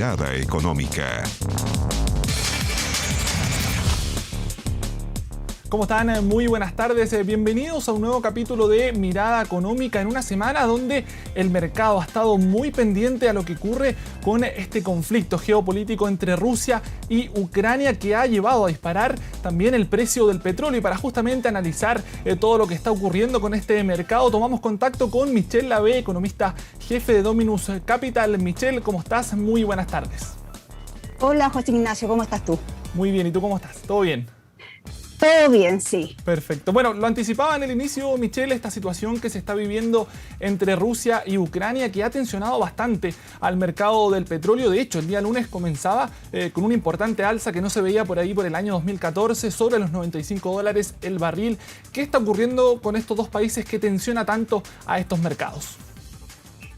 Mirada Económica. ¿Cómo están? Muy buenas tardes. Bienvenidos a un nuevo capítulo de Mirada Económica en una semana donde el mercado ha estado muy pendiente a lo que ocurre con este conflicto geopolítico entre Rusia y Ucrania, que ha llevado a disparar también el precio del petróleo. Y para justamente analizar todo lo que está ocurriendo con este mercado, tomamos contacto con Michelle Lavé, economista jefe de Dominus Capital. Michelle, ¿cómo estás? Muy buenas tardes. Hola, José Ignacio, ¿cómo estás tú? Muy bien, ¿y tú cómo estás? ¿Todo bien? Todo bien, sí. Perfecto. Bueno, lo anticipaba en el inicio, Michelle, esta situación que se está viviendo entre Rusia y Ucrania, que ha tensionado bastante al mercado del petróleo. De hecho, el día lunes comenzaba con una importante alza que no se veía por ahí por el año 2014, sobre los $95 el barril. ¿Qué está ocurriendo con estos dos países que tensiona tanto a estos mercados?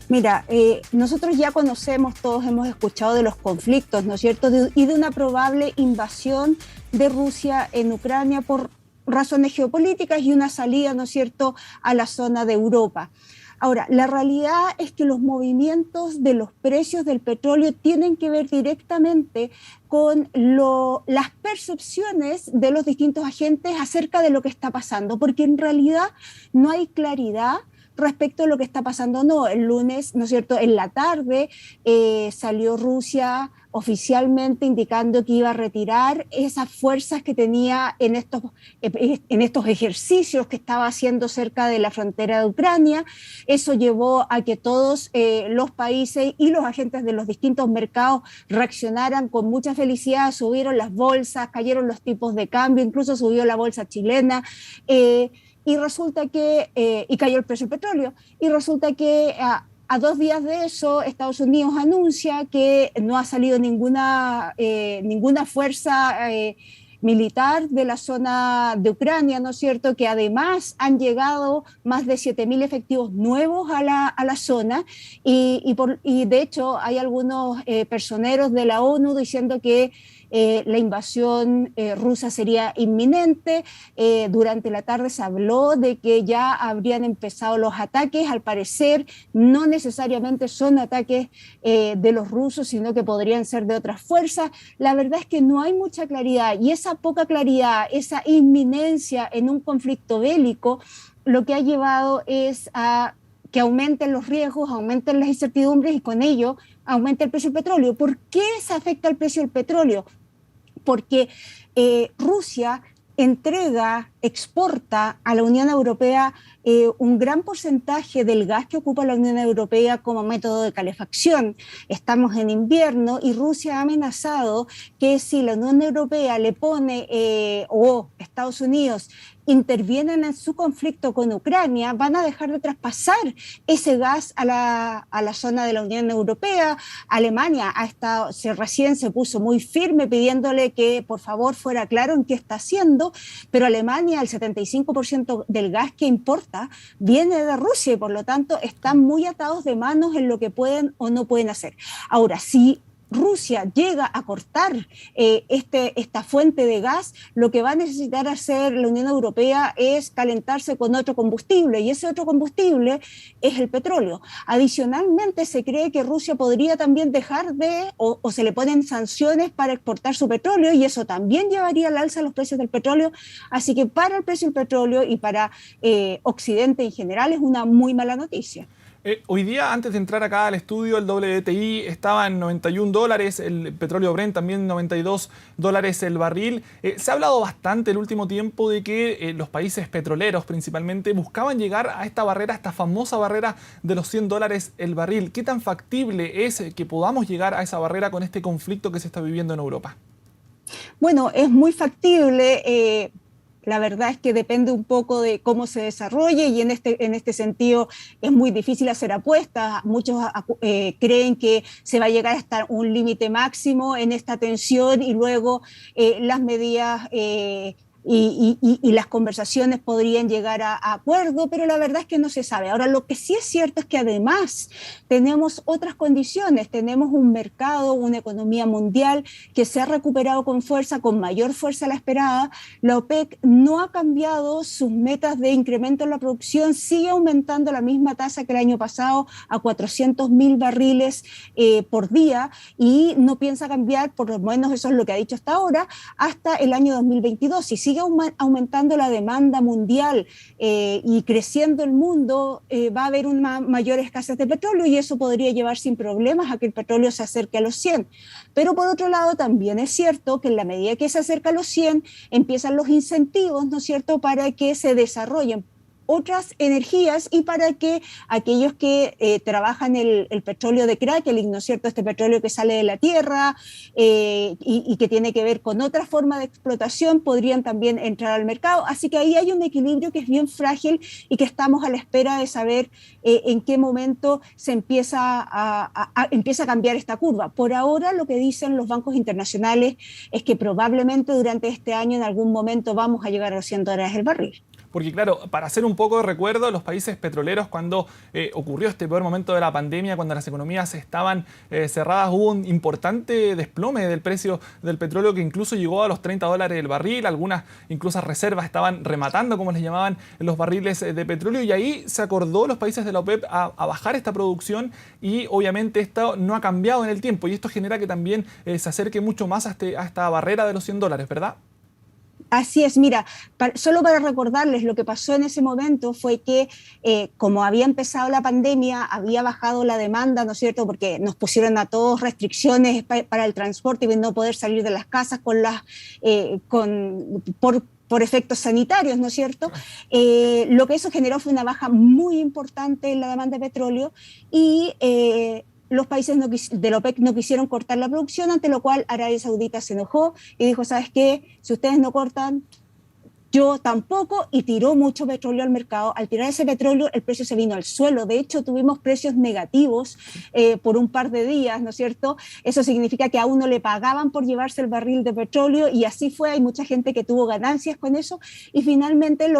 Mira, nosotros ya conocemos, todos hemos escuchado de los conflictos, ¿no es cierto? Y de una probable invasión de Rusia en Ucrania por razones geopolíticas y una salida, ¿no es cierto?, a la zona de Europa. Ahora, la realidad es que los movimientos de los precios del petróleo tienen que ver directamente con las percepciones de los distintos agentes acerca de lo que está pasando, porque en realidad no hay claridad respecto a lo que está pasando. No, el lunes, ¿no es cierto?, en la tarde salió Rusia oficialmente indicando que iba a retirar esas fuerzas que tenía en estos ejercicios que estaba haciendo cerca de la frontera de Ucrania. Eso llevó a que todos los países y los agentes de los distintos mercados reaccionaran con mucha felicidad, subieron las bolsas, cayeron los tipos de cambio, incluso subió la bolsa chilena, y resulta que, y cayó el precio del petróleo, y resulta que a 2 días de eso Estados Unidos anuncia que no ha salido ninguna fuerza militar de la zona de Ucrania, ¿no es cierto?, que además han llegado más de 7.000 efectivos nuevos a la zona, y de hecho hay algunos personeros de la ONU diciendo que la invasión rusa sería inminente. Durante la tarde se habló de que ya habrían empezado los ataques. Al parecer no necesariamente son ataques de los rusos, sino que podrían ser de otras fuerzas. La verdad es que no hay mucha claridad, y esa poca claridad, esa inminencia en un conflicto bélico, lo que ha llevado es a que aumenten los riesgos, aumenten las incertidumbres y con ello aumenta el precio del petróleo. ¿Por qué se afecta el precio del petróleo? Porque Rusia exporta a la Unión Europea un gran porcentaje del gas que ocupa la Unión Europea como método de calefacción. Estamos en invierno y Rusia ha amenazado que si la Unión Europea le pone o Estados Unidos intervienen en su conflicto con Ucrania, van a dejar de traspasar ese gas a la zona de la Unión Europea. Alemania recién se puso muy firme pidiéndole que por favor fuera claro en qué está haciendo, pero Alemania, el 75% del gas que importa viene de Rusia y por lo tanto están muy atados de manos en lo que pueden o no pueden hacer. Ahora, si Rusia llega a cortar esta fuente de gas, lo que va a necesitar hacer la Unión Europea es calentarse con otro combustible, y ese otro combustible es el petróleo. Adicionalmente, se cree que Rusia podría también dejar o se le ponen sanciones para exportar su petróleo, y eso también llevaría al alza los precios del petróleo. Así que para el precio del petróleo y para Occidente en general es una muy mala noticia. Hoy día, antes de entrar acá al estudio, el WTI estaba en $91, el petróleo Brent también $92 el barril. Se ha hablado bastante el último tiempo de que los países petroleros principalmente buscaban llegar a esta barrera, esta famosa barrera de los $100 el barril. ¿Qué tan factible es que podamos llegar a esa barrera con este conflicto que se está viviendo en Europa? Bueno, es muy factible. La verdad es que depende un poco de cómo se desarrolle, y en este sentido es muy difícil hacer apuestas. Muchos creen que se va a llegar hasta un límite máximo en esta tensión y luego las medidas y las conversaciones podrían llegar a acuerdo, pero la verdad es que no se sabe. Ahora, lo que sí es cierto es que además tenemos otras condiciones, tenemos un mercado, una economía mundial que se ha recuperado con fuerza, con mayor fuerza a la esperada. La OPEC no ha cambiado sus metas de incremento en la producción, sigue aumentando la misma tasa que el año pasado a 400.000 barriles por día y no piensa cambiar, por lo menos eso es lo que ha dicho hasta ahora, hasta el año 2022. Si sigue aumentando la demanda mundial y creciendo el mundo, va a haber una mayor escasez de petróleo y eso podría llevar sin problemas a que el petróleo se acerque a los 100. Pero por otro lado, también es cierto que en la medida que se acerca a los 100, empiezan los incentivos, ¿no es cierto?, para que se desarrollen otras energías y para que aquellos que trabajan el petróleo de cracking, ¿no es cierto?, este petróleo que sale de la tierra y que tiene que ver con otra forma de explotación, podrían también entrar al mercado. Así que ahí hay un equilibrio que es bien frágil y que estamos a la espera de saber en qué momento se empieza a cambiar esta curva. Por ahora, lo que dicen los bancos internacionales es que probablemente durante este año en algún momento vamos a llegar a los $100 el barril. Porque claro, para hacer un poco de recuerdo, los países petroleros cuando ocurrió este peor momento de la pandemia, cuando las economías estaban cerradas, hubo un importante desplome del precio del petróleo que incluso llegó a los $30 el barril. Algunas incluso reservas estaban rematando, como les llamaban, los barriles de petróleo. Y ahí se acordó los países de la OPEP a bajar esta producción y obviamente esto no ha cambiado en el tiempo. Y esto genera que también se acerque mucho más a esta barrera de los $100, ¿verdad? Así es, mira, solo para recordarles, lo que pasó en ese momento fue que como había empezado la pandemia, había bajado la demanda, ¿no es cierto?, porque nos pusieron a todos restricciones para el transporte y no poder salir de las casas por efectos sanitarios, ¿no es cierto? Lo que eso generó fue una baja muy importante en la demanda de petróleo y los países de la OPEC no quisieron cortar la producción, ante lo cual Arabia Saudita se enojó y dijo, ¿sabes qué? Si ustedes no cortan, yo tampoco, y tiró mucho petróleo al mercado. Al tirar ese petróleo, el precio se vino al suelo. De hecho, tuvimos precios negativos por un par de días, ¿no es cierto? Eso significa que a uno le pagaban por llevarse el barril de petróleo y así fue. Hay mucha gente que tuvo ganancias con eso y finalmente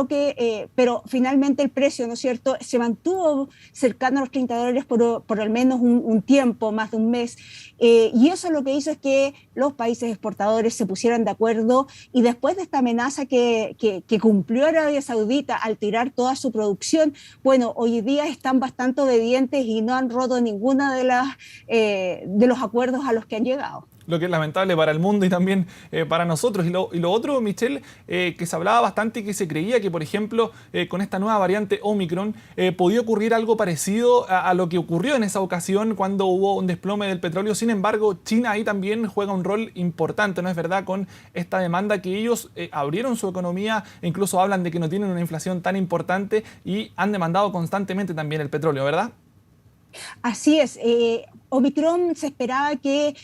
pero finalmente el precio, ¿no es cierto?, se mantuvo cercano a los $30 por al menos un tiempo, más de un mes. Y eso lo que hizo es que los países exportadores se pusieran de acuerdo y después de esta amenaza que cumplió Arabia Saudita al tirar toda su producción, bueno, hoy día están bastante obedientes y no han roto ninguna de los acuerdos a los que han llegado. Lo que es lamentable para el mundo y también para nosotros. Y lo otro, Michelle, que se hablaba bastante y que se creía que, por ejemplo, con esta nueva variante Omicron, podía ocurrir algo parecido a lo que ocurrió en esa ocasión cuando hubo un desplome del petróleo. Sin embargo, China ahí también juega un rol importante, ¿no es verdad?, con esta demanda que ellos abrieron su economía, e incluso hablan de que no tienen una inflación tan importante y han demandado constantemente también el petróleo, ¿verdad? Así es. Omicron se esperaba que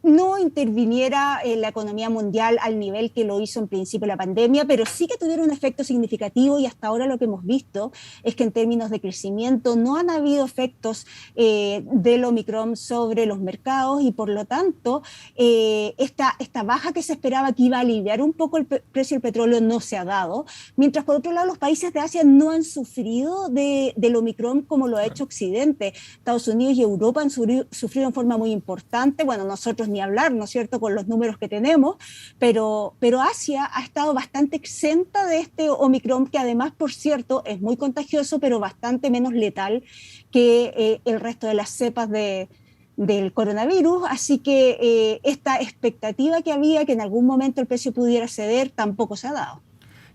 no interviniera en la economía mundial al nivel que lo hizo en principio la pandemia, pero sí que tuviera un efecto significativo y hasta ahora lo que hemos visto es que en términos de crecimiento no han habido efectos del Omicron sobre los mercados y por lo tanto esta baja que se esperaba que iba a aliviar un poco el precio del petróleo no se ha dado, mientras por otro lado los países de Asia no han sufrido del Omicron como lo ha hecho Occidente. Estados Unidos y Europa han sufrido en forma muy importante, bueno, nosotros ni hablar, ¿no es cierto?, con los números que tenemos, pero Asia ha estado bastante exenta de este Omicron, que además, por cierto, es muy contagioso, pero bastante menos letal que el resto de las cepas del coronavirus, así que esta expectativa que había que en algún momento el precio pudiera ceder tampoco se ha dado.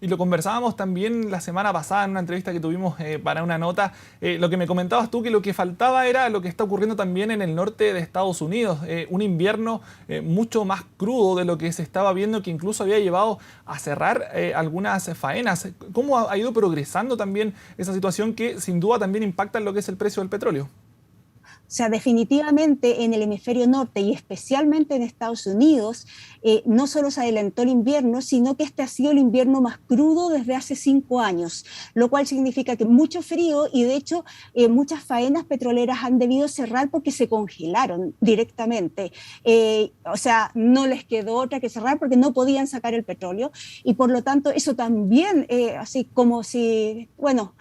Y lo conversábamos también la semana pasada en una entrevista que tuvimos para una nota. Lo que me comentabas tú, que lo que faltaba era lo que está ocurriendo también en el norte de Estados Unidos. Un invierno mucho más crudo de lo que se estaba viendo, que incluso había llevado a cerrar algunas faenas. ¿Cómo ha ido progresando también esa situación que sin duda también impacta en lo que es el precio del petróleo? O sea, definitivamente en el hemisferio norte y especialmente en Estados Unidos, no solo se adelantó el invierno, sino que este ha sido el invierno más crudo desde hace 5 años, lo cual significa que mucho frío y de hecho muchas faenas petroleras han debido cerrar porque se congelaron directamente. O sea, no les quedó otra que cerrar porque no podían sacar el petróleo y por lo tanto eso también, así como si, bueno,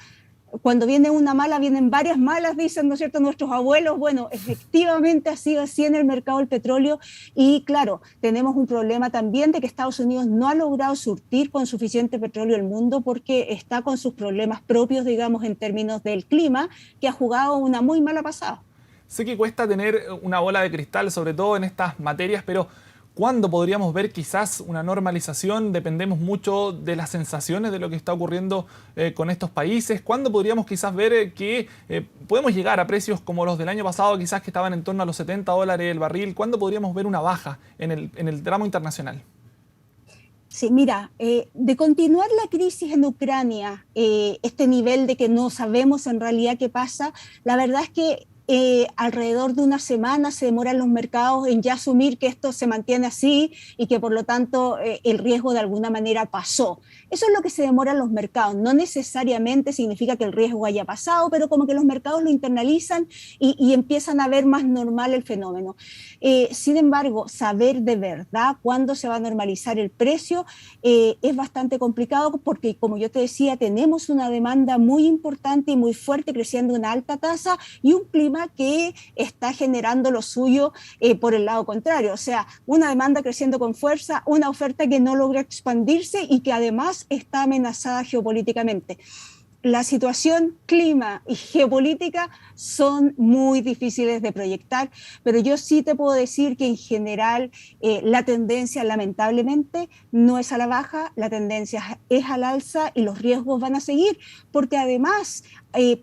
cuando viene una mala, vienen varias malas, dicen, ¿no es cierto?, nuestros abuelos. Bueno, efectivamente ha sido así en el mercado del petróleo y claro, tenemos un problema también de que Estados Unidos no ha logrado surtir con suficiente petróleo el mundo porque está con sus problemas propios, digamos, en términos del clima, que ha jugado una muy mala pasada. Sé que cuesta tener una bola de cristal, sobre todo en estas materias, pero ¿cuándo podríamos ver quizás una normalización? Dependemos mucho de las sensaciones de lo que está ocurriendo con estos países. ¿Cuándo podríamos quizás ver que podemos llegar a precios como los del año pasado, quizás que estaban en torno a los $70 el barril? ¿Cuándo podríamos ver una baja en el tramo internacional? Sí, mira, de continuar la crisis en Ucrania, este nivel de que no sabemos en realidad qué pasa, la verdad es que alrededor de una semana se demoran los mercados en ya asumir que esto se mantiene así y que por lo tanto el riesgo de alguna manera pasó. Eso es lo que se demoran los mercados. No necesariamente significa que el riesgo haya pasado, pero como que los mercados lo internalizan y empiezan a ver más normal el fenómeno. Sin embargo, saber de verdad cuándo se va a normalizar el precio es bastante complicado porque, como yo te decía, tenemos una demanda muy importante y muy fuerte creciendo a una alta tasa y un clima que está generando lo suyo por el lado contrario, o sea, una demanda creciendo con fuerza, una oferta que no logra expandirse y que además está amenazada geopolíticamente. La situación clima y geopolítica son muy difíciles de proyectar, pero yo sí te puedo decir que en general la tendencia lamentablemente no es a la baja, la tendencia es al alza y los riesgos van a seguir, porque además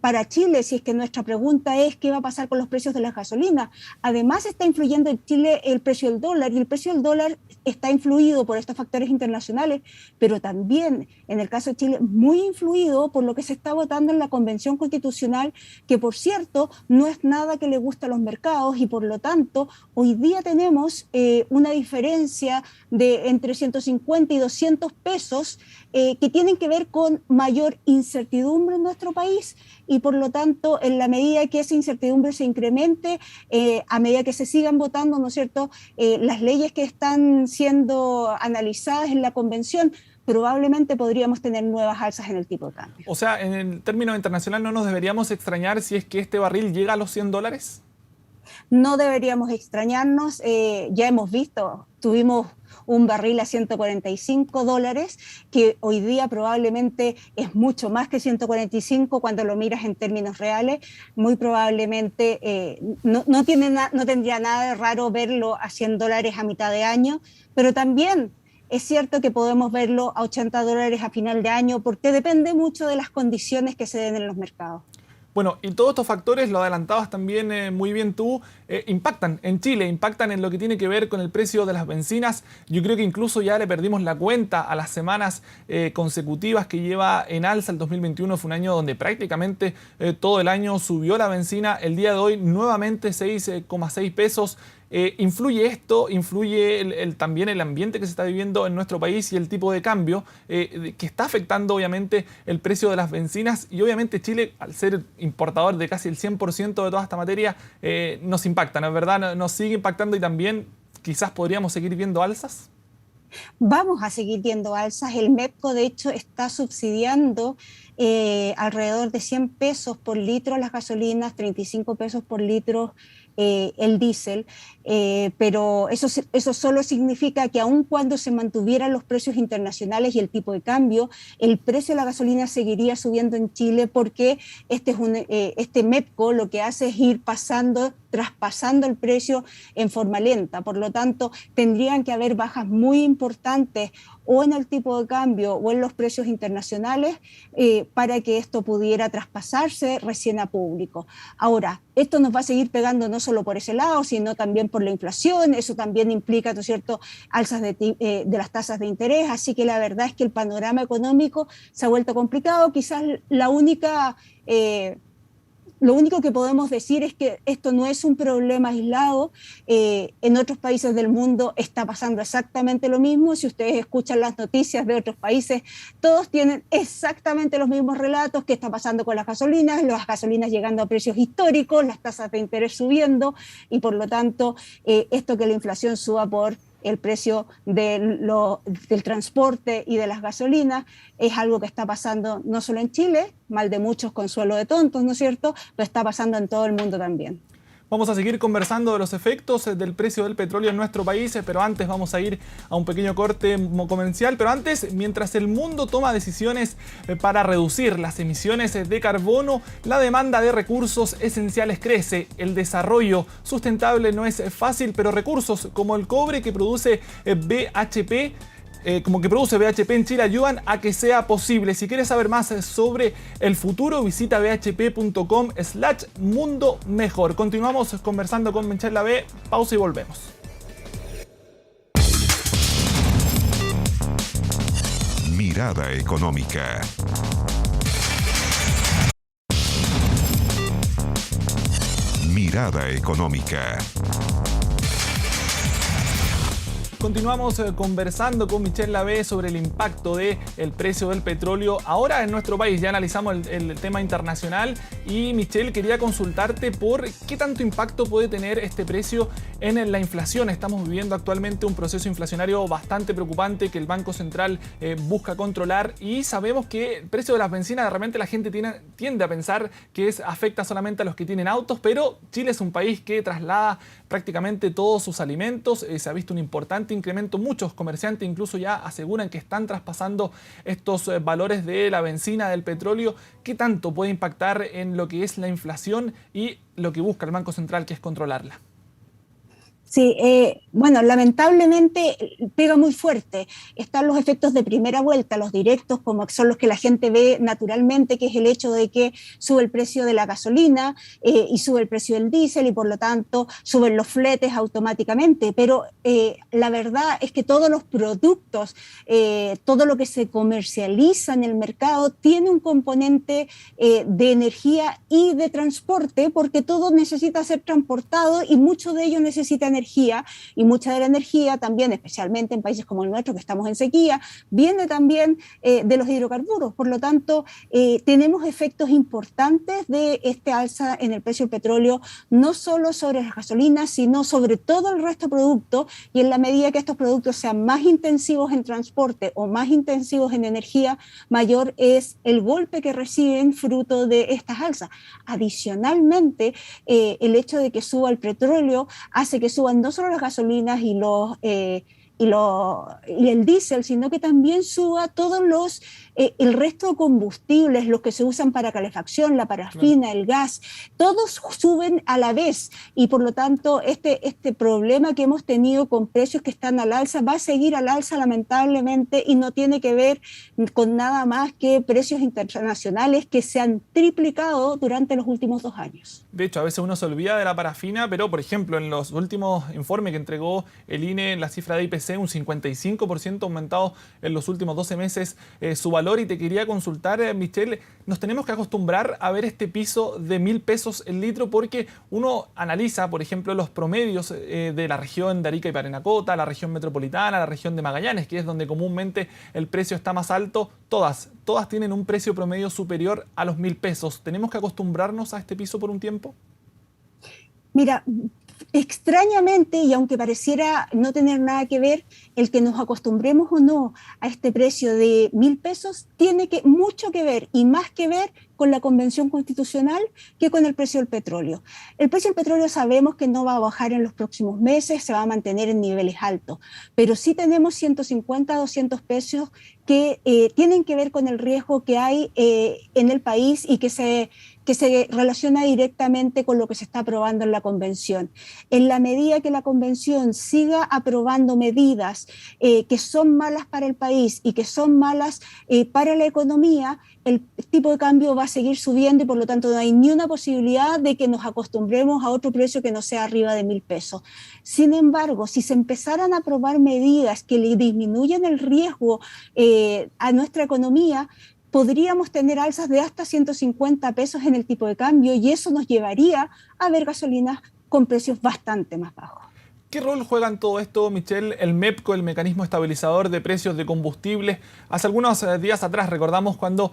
para Chile, si es que nuestra pregunta es qué va a pasar con los precios de la gasolina, además está influyendo en Chile el precio del dólar y el precio del dólar está influido por estos factores internacionales, pero también en el caso de Chile muy influido por lo que se está votando en la Convención Constitucional, que por cierto no es nada que le guste a los mercados y por lo tanto hoy día tenemos una diferencia de entre 150 y 200 pesos que tienen que ver con mayor incertidumbre en nuestro país y por lo tanto en la medida que esa incertidumbre se incremente, a medida que se sigan votando, ¿no es cierto?, las leyes que están siendo analizadas en la convención, probablemente podríamos tener nuevas alzas en el tipo de cambio. O sea, en el término internacional no nos deberíamos extrañar si es que este barril llega a los $100. No deberíamos extrañarnos, ya hemos visto, tuvimos un barril a $145, que hoy día probablemente es mucho más que 145 cuando lo miras en términos reales, muy probablemente no tendría nada de raro verlo a $100 a mitad de año, pero también es cierto que podemos verlo a $80 a final de año porque depende mucho de las condiciones que se den en los mercados. Bueno, y todos estos factores, lo adelantabas también muy bien tú, impactan en Chile, impactan en lo que tiene que ver con el precio de las bencinas. Yo creo que incluso ya le perdimos la cuenta a las semanas consecutivas que lleva en alza. El 2021 fue un año donde prácticamente todo el año subió la bencina. El día de hoy nuevamente 6,6 pesos. ¿Influye esto? ¿Influye también el ambiente que se está viviendo en nuestro país y el tipo de cambio que está afectando obviamente el precio de las bencinas? Y obviamente Chile, al ser importador de casi el 100% de toda esta materia, nos impacta, ¿no es verdad? Nos sigue impactando y también quizás podríamos seguir viendo alzas. Vamos a seguir viendo alzas. El MEPCO, de hecho, está subsidiando alrededor de 100 pesos por litro las gasolinas, 35 pesos por litro el diésel, pero eso solo significa que aun cuando se mantuvieran los precios internacionales y el tipo de cambio, el precio de la gasolina seguiría subiendo en Chile porque este MEPCO lo que hace es ir traspasando el precio en forma lenta. Por lo tanto, tendrían que haber bajas muy importantes o en el tipo de cambio o en los precios internacionales para que esto pudiera traspasarse recién a público. Ahora, esto nos va a seguir pegando no solo por ese lado, sino también por la inflación. Eso también implica, ¿no es cierto?, alzas de las tasas de interés. Así que la verdad es que el panorama económico se ha vuelto complicado. Quizás la única lo único que podemos decir es que esto no es un problema aislado. En otros países del mundo está pasando exactamente lo mismo. Si ustedes escuchan las noticias de otros países, todos tienen exactamente los mismos relatos. ¿Qué está pasando con las gasolinas llegando a precios históricos, las tasas de interés subiendo, y por lo tanto esto que la inflación suba por el precio del transporte y de las gasolinas es algo que está pasando no solo en Chile, mal de muchos, consuelo de tontos, ¿no es cierto?, pero está pasando en todo el mundo también. Vamos a seguir conversando de los efectos del precio del petróleo en nuestro país, pero antes vamos a ir a un pequeño corte comercial. Pero antes, mientras el mundo toma decisiones para reducir las emisiones de carbono, la demanda de recursos esenciales crece. El desarrollo sustentable no es fácil, pero recursos como el cobre que produce BHP en Chile ayudan a que sea posible. Si quieres saber más sobre el futuro, visita bhp.com/mundo mejor. Continuamos conversando con Michelle Lavé. Pausa y volvemos. Mirada económica. Mirada económica. Continuamos conversando con Michelle Lavé sobre el impacto del precio del petróleo ahora en nuestro país. Ya analizamos el tema internacional y Michelle, quería consultarte por qué tanto impacto puede tener este precio en la inflación. Estamos viviendo actualmente un proceso inflacionario bastante preocupante que el Banco Central busca controlar, y sabemos que el precio de las bencinas, de repente la gente tiende a pensar que afecta solamente a los que tienen autos, pero Chile es un país que traslada prácticamente todos sus alimentos. Se ha visto un importante incremento. Muchos comerciantes incluso ya aseguran que están traspasando estos valores de la bencina, del petróleo. ¿Qué tanto puede impactar en lo que es la inflación y lo que busca el Banco Central, que es controlarla? Sí, bueno, lamentablemente pega muy fuerte. Están los efectos de primera vuelta, los directos, como son los que la gente ve naturalmente, que es el hecho de que sube el precio de la gasolina y sube el precio del diésel, y por lo tanto suben los fletes automáticamente. Pero la verdad es que todos los productos, todo lo que se comercializa en el mercado tiene un componente de energía y de transporte, porque todo necesita ser transportado y mucho de ello necesita energía, y mucha de la energía también, especialmente en países como el nuestro, que estamos en sequía, viene también de los hidrocarburos. Por lo tanto, tenemos efectos importantes de este alza en el precio del petróleo, no solo sobre las gasolinas, sino sobre todo el resto de productos, y en la medida que estos productos sean más intensivos en transporte o más intensivos en energía, mayor es el golpe que reciben fruto de estas alzas. Adicionalmente, el hecho de que suba el petróleo hace que suban no solo las gasolinas y el diésel, sino que también suba todos el resto de combustibles, los que se usan para calefacción, la parafina, claro, el gas, todos suben a la vez, y por lo tanto este problema que hemos tenido con precios que están al alza va a seguir al alza lamentablemente, y no tiene que ver con nada más que precios internacionales que se han triplicado durante los últimos 2 años. De hecho, a veces uno se olvida de la parafina, pero por ejemplo en los últimos informes que entregó el INE, la cifra de IPC, un 55% aumentado en los últimos 12 meses su valor. Y te quería consultar, Michelle, ¿nos tenemos que acostumbrar a ver este piso de 1.000 pesos el litro? Porque uno analiza, por ejemplo, los promedios de la región de Arica y Parinacota, la región metropolitana, la región de Magallanes, que es donde comúnmente el precio está más alto. Todas tienen un precio promedio superior a los 1.000 pesos. ¿Tenemos que acostumbrarnos a este piso por un tiempo? Mira, extrañamente, y aunque pareciera no tener nada que ver, el que nos acostumbremos o no a este precio de 1.000 pesos tiene mucho que ver, y más que ver, con la Convención Constitucional que con el precio del petróleo. El precio del petróleo sabemos que no va a bajar en los próximos meses, se va a mantener en niveles altos, pero sí tenemos 150 a 200 pesos que tienen que ver con el riesgo que hay en el país, y que se relaciona directamente con lo que se está aprobando en la Convención. En la medida que la Convención siga aprobando medidas que son malas para el país y que son malas para la economía, el tipo de cambio va a seguir subiendo, y por lo tanto no hay ni una posibilidad de que nos acostumbremos a otro precio que no sea arriba de 1.000 pesos. Sin embargo, si se empezaran a aprobar medidas que le disminuyan el riesgo a nuestra economía, podríamos tener alzas de hasta 150 pesos en el tipo de cambio y eso nos llevaría a ver gasolinas con precios bastante más bajos. ¿Qué rol juega en todo esto, Michelle, el MEPCO, el mecanismo estabilizador de precios de combustibles? Hace algunos días atrás recordamos cuando,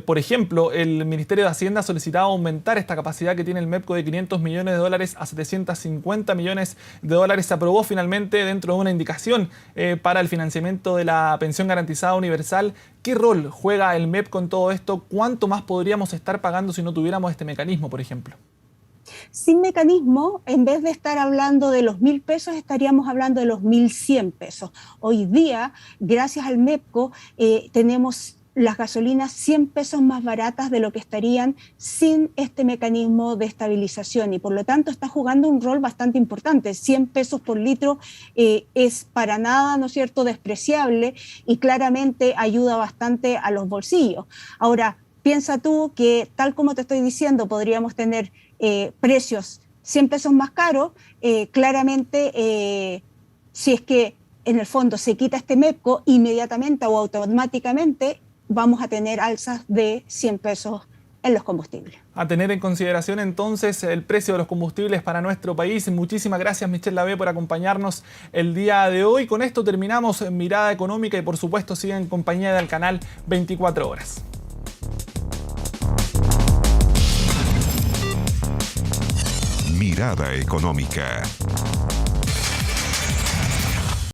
por ejemplo, el Ministerio de Hacienda solicitaba aumentar esta capacidad que tiene el MEPCO de $500 millones a $750 millones. Se aprobó finalmente dentro de una indicación para el financiamiento de la pensión garantizada universal. ¿Qué rol juega el MEPCO en todo esto? ¿Cuánto más podríamos estar pagando si no tuviéramos este mecanismo, por ejemplo? Sin mecanismo, en vez de estar hablando de los 1.000 pesos, estaríamos hablando de los 1.100 pesos. Hoy día, gracias al MEPCO, tenemos las gasolinas 100 pesos más baratas de lo que estarían sin este mecanismo de estabilización y por lo tanto está jugando un rol bastante importante. 100 pesos por litro es para nada, ¿no es cierto?, despreciable y claramente ayuda bastante a los bolsillos. Ahora, piensa tú que, tal como te estoy diciendo, podríamos tener precios 100 pesos más caros, claramente si es que en el fondo se quita este MEPCO, inmediatamente o automáticamente vamos a tener alzas de 100 pesos en los combustibles. A tener en consideración entonces el precio de los combustibles para nuestro país. Muchísimas gracias, Michelle Lavé, por acompañarnos el día de hoy. Con esto terminamos Mirada Económica y por supuesto sigan en compañía del canal 24 horas. Mirada Económica.